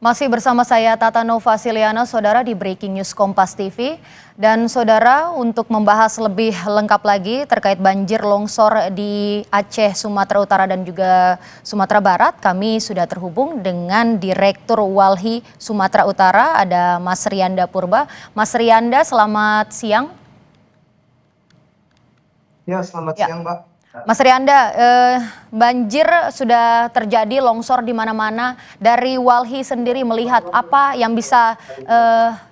Masih bersama saya Tata Nova Siliana, saudara di Breaking News Kompas TV. Dan saudara, untuk membahas lebih lengkap lagi terkait banjir longsor di Aceh, Sumatera Utara dan juga Sumatera Barat, kami sudah terhubung dengan Direktur Walhi Sumatera Utara, ada Mas Rianda Purba. Mas Rianda, selamat siang. Ya, selamat Ya, siang, Mbak. Mas Rianda, banjir sudah terjadi, longsor di mana-mana. Dari Walhi sendiri melihat apa yang bisa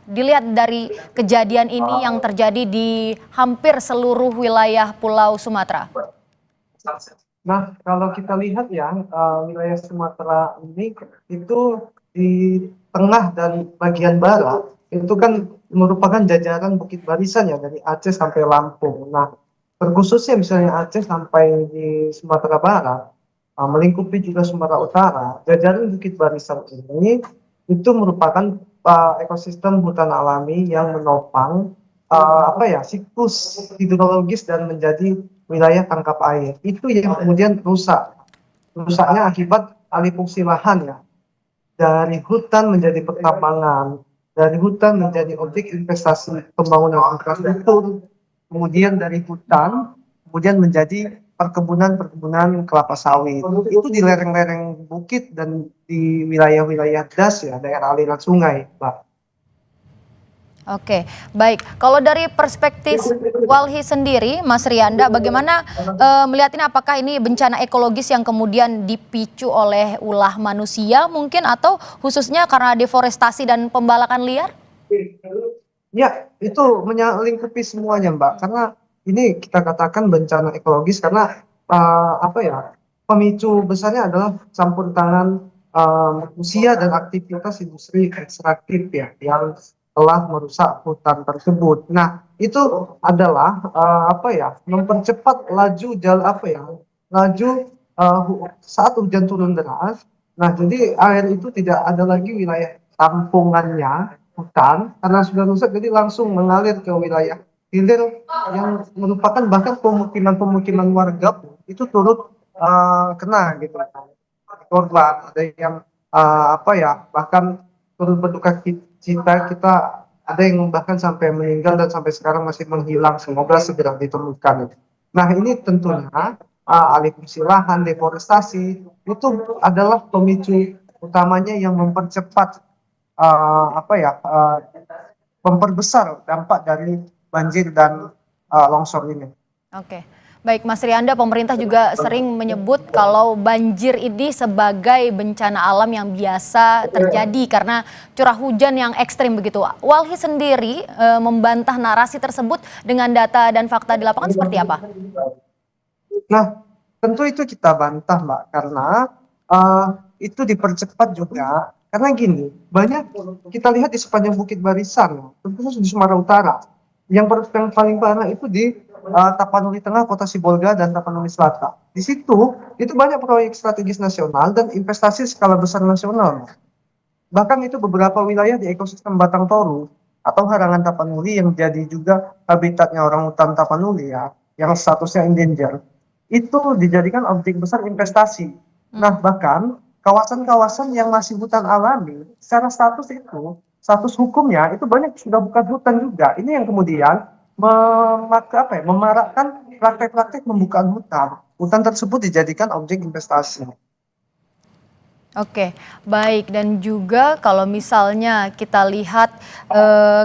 dilihat dari kejadian ini yang terjadi di hampir seluruh wilayah Pulau Sumatera? Nah, kalau kita lihat ya, wilayah Sumatera ini itu di tengah dan bagian barat itu kan merupakan jajaran Bukit Barisan ya dari Aceh sampai Lampung. Nah, terkhususnya misalnya Aceh sampai di Sumatera Barat, melingkupi juga Sumatera Utara, jajaran Bukit Barisan ini itu merupakan ekosistem hutan alami yang menopang apa ya siklus hidrologis dan menjadi wilayah tangkap air. Itu yang kemudian rusak. Rusaknya akibat alih fungsi lahan ya. Dari hutan menjadi pertambangan, dari hutan menjadi objek investasi pembangunan infrastruktur, kemudian dari hutan kemudian menjadi perkebunan kelapa sawit. Itu di lereng-lereng bukit dan di wilayah-wilayah das ya, daerah aliran sungai, Mbak. Oke, baik. Kalau dari perspektif Walhi sendiri, Mas Rianda, bagaimana melihat ini? Apakah ini bencana ekologis yang kemudian dipicu oleh ulah manusia mungkin, atau khususnya karena deforestasi dan pembalakan liar? Ya, itu melingkupi semuanya, Mbak. Karena ini kita katakan bencana ekologis karena apa ya? Pemicu besarnya adalah campur tangan manusia dan aktivitas industri ekstraktif ya yang telah merusak hutan tersebut. Nah, itu adalah apa ya? Mempercepat laju apa ya? Laju saat hujan turun deras. Nah, jadi air itu tidak ada lagi wilayah tampungannya hutan karena sudah rusak, jadi langsung mengalir ke wilayah hilir yang merupakan bahkan pemukiman-pemukiman warga itu turut kena gitu, korban ada yang apa ya bahkan turut berduka cita, kita ada yang bahkan sampai meninggal dan sampai sekarang masih menghilang, semoga segera ditemukan. Nah, ini tentunya alih fungsi lahan, deforestasi itu adalah pemicu utamanya yang mempercepat apa ya memperbesar dampak dari banjir dan longsor ini. Oke, baik Mas Rianda, pemerintah juga sering menyebut kalau banjir ini sebagai bencana alam yang biasa terjadi karena curah hujan yang ekstrim begitu. Walhi sendiri membantah narasi tersebut dengan data dan fakta di lapangan seperti apa? Nah, tentu itu kita bantah, Mbak, karena itu dipercepat juga. Karena gini, banyak kita lihat di sepanjang Bukit Barisan, khusus di Sumatera Utara, yang paling parah itu di Tapanuli Tengah, Kota Sibolga, dan Tapanuli Selatan. Di situ, itu banyak proyek strategis nasional dan investasi skala besar nasional. Bahkan itu beberapa wilayah di ekosistem Batang Toru atau Harangan Tapanuli yang jadi juga habitatnya orang hutan Tapanuli ya, yang statusnya endanger, itu dijadikan objek besar investasi. Nah, bahkan kawasan-kawasan yang masih hutan alami, secara status hukumnya itu banyak sudah bukan hutan juga. Ini yang kemudian memarakkan praktek-praktek pembukaan hutan. Hutan tersebut dijadikan objek investasi. Oke, baik. Dan juga kalau misalnya kita lihat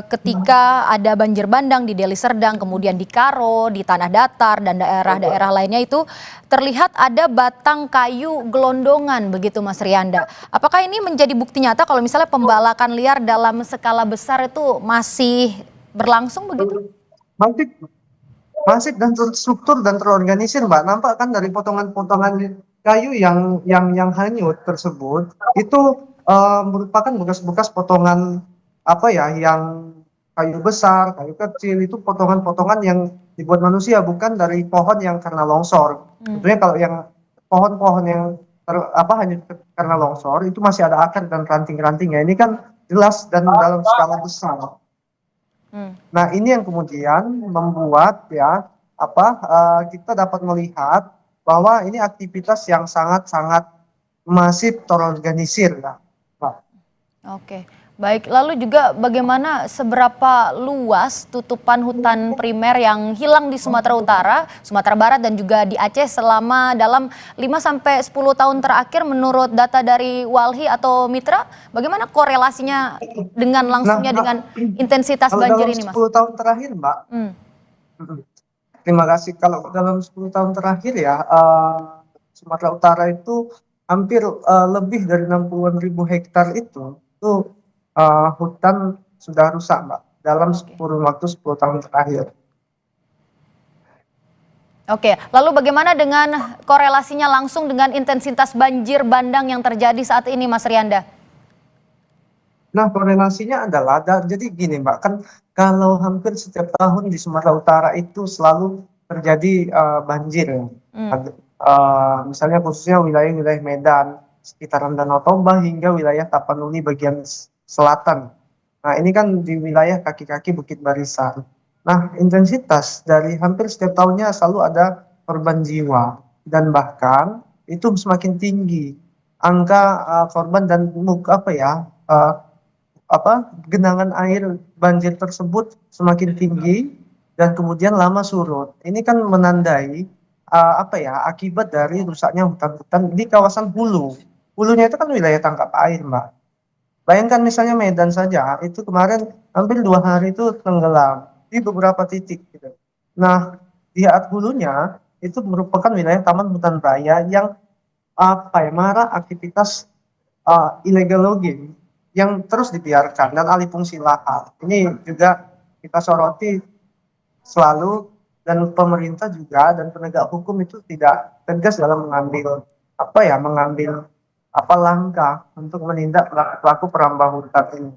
ketika ada banjir bandang di Deli Serdang, kemudian di Karo, di Tanah Datar, dan daerah-daerah lainnya itu terlihat ada batang kayu gelondongan begitu Mas Rianda. Apakah ini menjadi bukti nyata kalau misalnya pembalakan liar dalam skala besar itu masih berlangsung begitu? Masif, masif dan terstruktur dan terorganisir, Mbak. Nampak kan dari potongan-potongan kayu yang hanyut tersebut itu merupakan bekas-bekas potongan apa ya yang kayu besar, kayu kecil, itu potongan-potongan yang dibuat manusia, bukan dari pohon yang karena longsor. Sebenarnya kalau yang pohon-pohon yang hanyut karena longsor itu masih ada akar dan ranting-rantingnya. Ini kan jelas dan dalam skala besar. Hmm. Nah, ini yang kemudian membuat ya kita dapat melihat bahwa ini aktivitas yang sangat-sangat masif terorganisir ya, Pak. Oke, baik. Lalu juga bagaimana seberapa luas tutupan hutan primer yang hilang di Sumatera Utara, Sumatera Barat dan juga di Aceh selama dalam 5 sampai 10 tahun terakhir menurut data dari Walhi atau Mitra? Bagaimana korelasinya dengan Nah, langsungnya dengan intensitas kalau banjir dalam ini, Mas? 10 tahun terakhir, Mbak, Hmm, mm, terima kasih. Kalau dalam 10 tahun terakhir ya, Sumatera Utara itu hampir lebih dari 60-an ribu hektar itu hutan sudah rusak, Mbak, dalam oke. kurun waktu 10 tahun terakhir. Oke, lalu bagaimana dengan korelasinya langsung dengan intensitas banjir bandang yang terjadi saat ini, Mas Rianda? Nah, korelasinya adalah, jadi gini Mbak, kan kalau hampir setiap tahun di Sumatera Utara itu selalu terjadi banjir ya. Hmm. Misalnya khususnya wilayah-wilayah Medan, sekitaran Danau Toba hingga wilayah Tapanuli bagian selatan. Nah, ini kan di wilayah kaki-kaki Bukit Barisan. Nah, intensitas dari hampir setiap tahunnya selalu ada korban jiwa dan bahkan itu semakin tinggi angka korban dan apa ya, eh, genangan air banjir tersebut semakin tinggi dan kemudian lama surut. Ini kan menandai akibat dari rusaknya hutan-hutan di kawasan hulu. Hulunya itu kan wilayah tangkap air, Mbak. Bayangkan misalnya Medan saja, itu kemarin hampir 2 hari itu tenggelam di beberapa titik gitu. Nah, di hulunya itu merupakan wilayah taman hutan raya yang marak aktivitas illegal logging yang terus dibiarkan dan alih fungsi lahan. Ini juga kita soroti selalu, dan pemerintah juga dan penegak hukum itu tidak tegas dalam mengambil langkah untuk menindak pelaku-pelaku perambah hutan ini.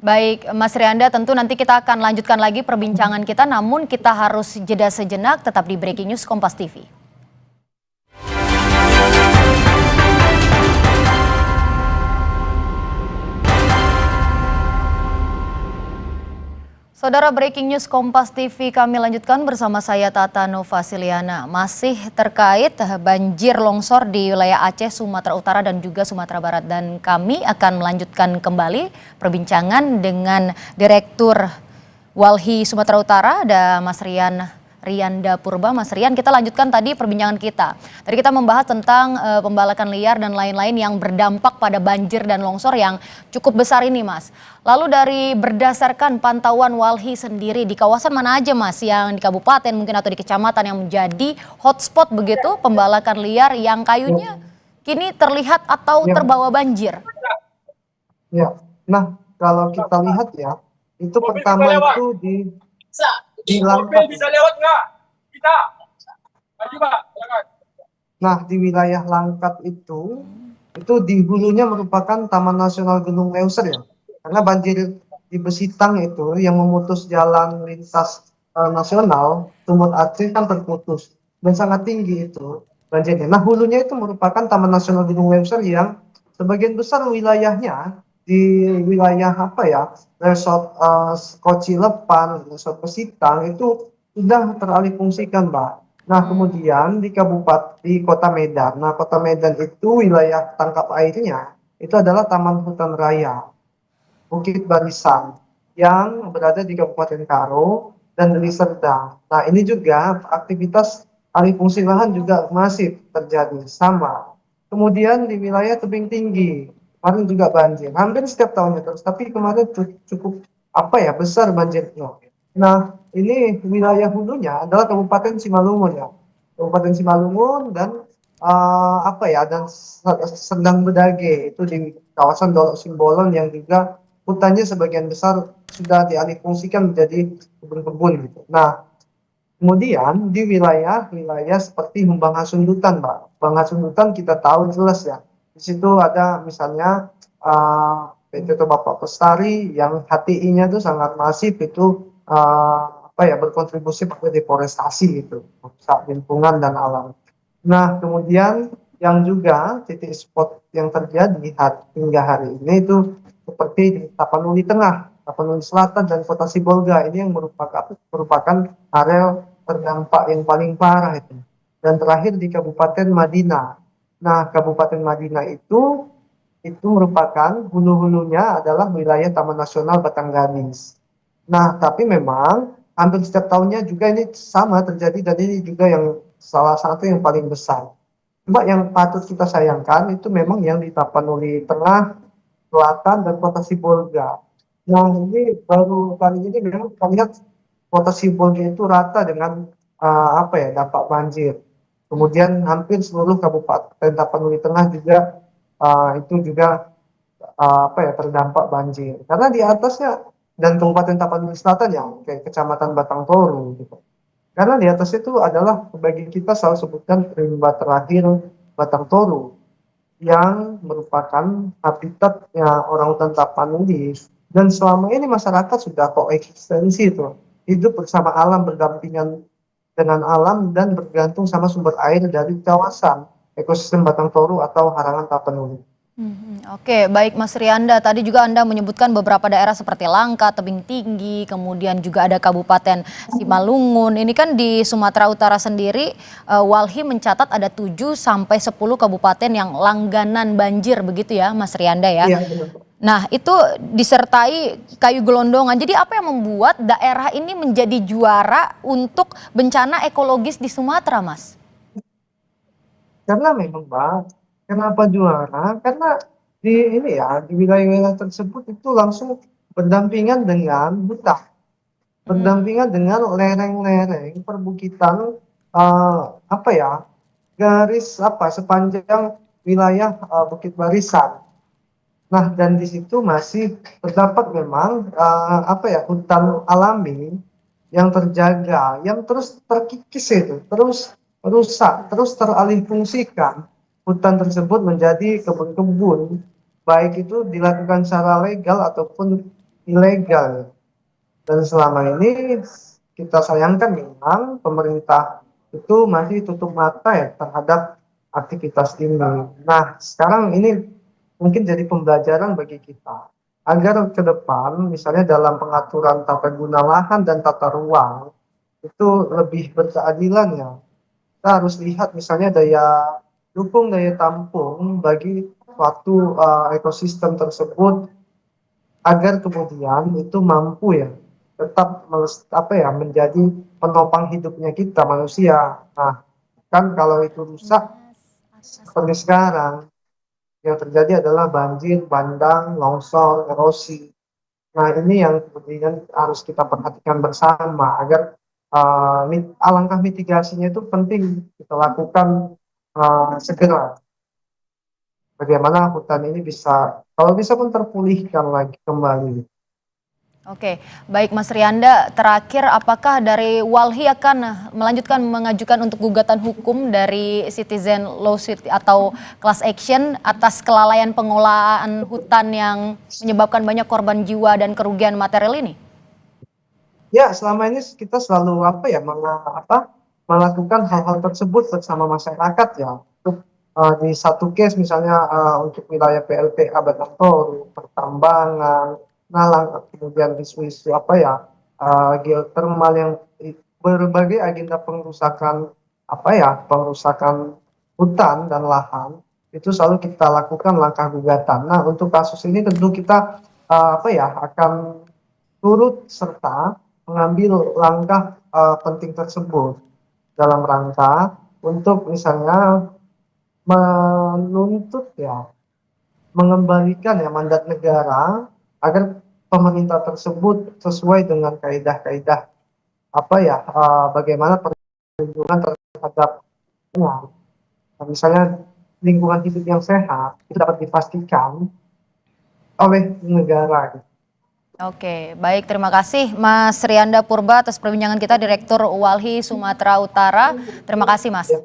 Baik, Mas Rianda, tentu nanti kita akan lanjutkan lagi perbincangan kita, namun kita harus jeda sejenak, tetap di Breaking News Kompas TV. Saudara, Breaking News Kompas TV kami lanjutkan bersama saya Tata Novasiliana. Masih terkait banjir longsor di wilayah Aceh, Sumatera Utara dan juga Sumatera Barat. Dan kami akan melanjutkan kembali perbincangan dengan Direktur Walhi Sumatera Utara, ada Mas Rianda Purba. Mas Rian, kita lanjutkan tadi perbincangan kita. Tadi kita membahas tentang pembalakan liar dan lain-lain yang berdampak pada banjir dan longsor yang cukup besar ini, Mas. Lalu dari berdasarkan pantauan Walhi sendiri, di kawasan mana aja, Mas, yang di kabupaten mungkin atau di kecamatan yang menjadi hotspot begitu pembalakan liar yang kayunya kini terlihat atau Ya, terbawa banjir? ya. Nah, kalau kita lihat ya, itu pertama itu di Mobil Langkat. bisa lewat nggak? Bisa. Maju Pak, silakan. Nah, di wilayah Langkat itu di hulunya merupakan Taman Nasional Gunung Leuser ya. Karena banjir di Besitang itu yang memutus jalan lintas nasional, Sumut Aceh kan terputus dan sangat tinggi itu banjirnya. Nah, hulunya itu merupakan Taman Nasional Gunung Leuser yang sebagian besar wilayahnya di wilayah Resort Koci Lepan, Resort Besitang itu sudah teralih fungsikan, Mbak. Nah, kemudian di Kota Medan. Nah, Kota Medan itu wilayah tangkap airnya itu adalah Taman Hutan Raya Bukit Barisan yang berada di Kabupaten Karo dan Deli Serdang. Nah, ini juga aktivitas alih fungsi lahan juga masif terjadi sama. Kemudian di wilayah tebing tinggi, kemarin juga banjir. Hampir setiap tahunnya terus, tapi kemarin cukup besar banjirnya. Nah, ini wilayah hulunya adalah Kabupaten Simalungun ya. Kabupaten Simalungun dan Sendang Bedage itu di kawasan Dolok Simbolon yang juga hutannya sebagian besar sudah dialihfungsikan menjadi kebun-kebun gitu. Nah, kemudian di wilayah-wilayah seperti Humbang Hasundutan, Mbak. Humbang Hasundutan kita tahu jelas ya. Di situ ada misalnya PT Bapak Bestari yang HTI-nya itu sangat masif, itu berkontribusi pada deforestasi gitu, merusak lingkungan dan alam. Nah, kemudian yang juga titik spot yang terjadi hingga hari ini itu seperti di Tapanuli Tengah, Tapanuli Selatan, dan Kota Sibolga. Ini yang merupakan area terdampak yang paling parah itu. Dan terakhir di Kabupaten Madinah. Nah, Kabupaten Madinah itu itu merupakan hulu-hulunya adalah wilayah Taman Nasional Batanganis. Nah, tapi memang hampir setiap tahunnya juga ini sama terjadi dan ini juga yang salah satu yang paling besar. Cuma yang patut kita sayangkan itu memang yang di Tapanuli Tengah, Selatan, dan Kota Sibolga. Nah, ini baru kali ini memang kita lihat Kota Sibolga itu rata dengan apa ya, dampak banjir. Kemudian hampir seluruh Kabupaten Tapanuli Tengah juga itu juga apa ya, terdampak banjir. Karena di atasnya dan Kabupaten Tapanuli Selatan ya kayak Kecamatan Batang Toru gitu. Karena di atas itu adalah bagi kita selalu sebutkan rimba terakhir Batang Toru yang merupakan habitatnya orangutan Tapanuli, dan selama ini masyarakat sudah koeksistensi itu hidup bersama alam, berdampingan dengan alam dan bergantung sama sumber air dari kawasan ekosistem Batang Toru atau Harangan Tapanuli. Oke, baik Mas Rianda. Tadi juga Anda menyebutkan beberapa daerah seperti Langka, Tebing Tinggi, kemudian juga ada Kabupaten Simalungun. Ini kan di Sumatera Utara sendiri, Walhi mencatat ada 7 sampai 10 kabupaten yang langganan banjir begitu ya, Mas Rianda ya. Iya, benar. Nah, itu disertai kayu gelondongan. Jadi apa yang membuat daerah ini menjadi juara untuk bencana ekologis di Sumatera, Mas? Karena memang Mbak, kenapa juara? Karena di ini ya, di wilayah-wilayah tersebut itu langsung berdampingan dengan hutan, berdampingan dengan lereng-lereng perbukitan, apa ya, garis apa sepanjang wilayah Bukit Barisan. Nah, dan di situ masih terdapat memang apa ya, hutan alami yang terjaga, yang terus terkikis itu, terus rusak, terus teralih fungsikan. Hutan tersebut menjadi kebun-kebun, baik itu dilakukan secara legal ataupun ilegal. Dan selama ini kita sayangkan memang pemerintah itu masih tutup mata ya terhadap aktivitas ini. Nah, sekarang ini mungkin jadi pembelajaran bagi kita agar ke depan misalnya dalam pengaturan tata guna lahan dan tata ruang itu lebih berkeadilan ya. Kita harus lihat misalnya daya dukung, daya tampung bagi suatu ekosistem tersebut agar kemudian itu mampu ya tetap apa ya, menjadi penopang hidupnya kita manusia. Nah, kan kalau itu rusak seperti sekarang yang terjadi adalah banjir, bandang, longsor, erosi. Nah, ini yang kemudian harus kita perhatikan bersama agar alangkah mitigasinya itu penting kita lakukan segera. Bagaimana hutan ini bisa, kalau bisa pun terpulihkan lagi kembali. Oke, baik Mas Rianda, terakhir apakah dari Walhi akan melanjutkan mengajukan untuk gugatan hukum dari citizen lawsuit atau class action atas kelalaian pengelolaan hutan yang menyebabkan banyak korban jiwa dan kerugian material ini? Ya, selama ini kita selalu apa ya, melakukan hal-hal tersebut bersama masyarakat ya. Untuk di satu case misalnya untuk wilayah PLTA Batang Toru, pertambangan, Nalang, kemudian isu-isu apa ya, geothermal yang berbagai agenda pengerusakan apa ya, pengerusakan hutan dan lahan itu selalu kita lakukan langkah gugatan. Nah, untuk kasus ini tentu kita apa ya, akan turut serta mengambil langkah penting tersebut dalam rangka untuk misalnya menuntut ya, mengembalikan ya mandat negara agar pemerintah tersebut sesuai dengan kaidah-kaidah apa ya, bagaimana perlindungan terhadap lingkungan. Nah, misalnya lingkungan hidup yang sehat itu dapat dipastikan oleh negara. Oke, baik, terima kasih Mas Rianda Purba atas perbincangan kita, Direktur Walhi Sumatera Utara. Terima kasih Mas. Ya.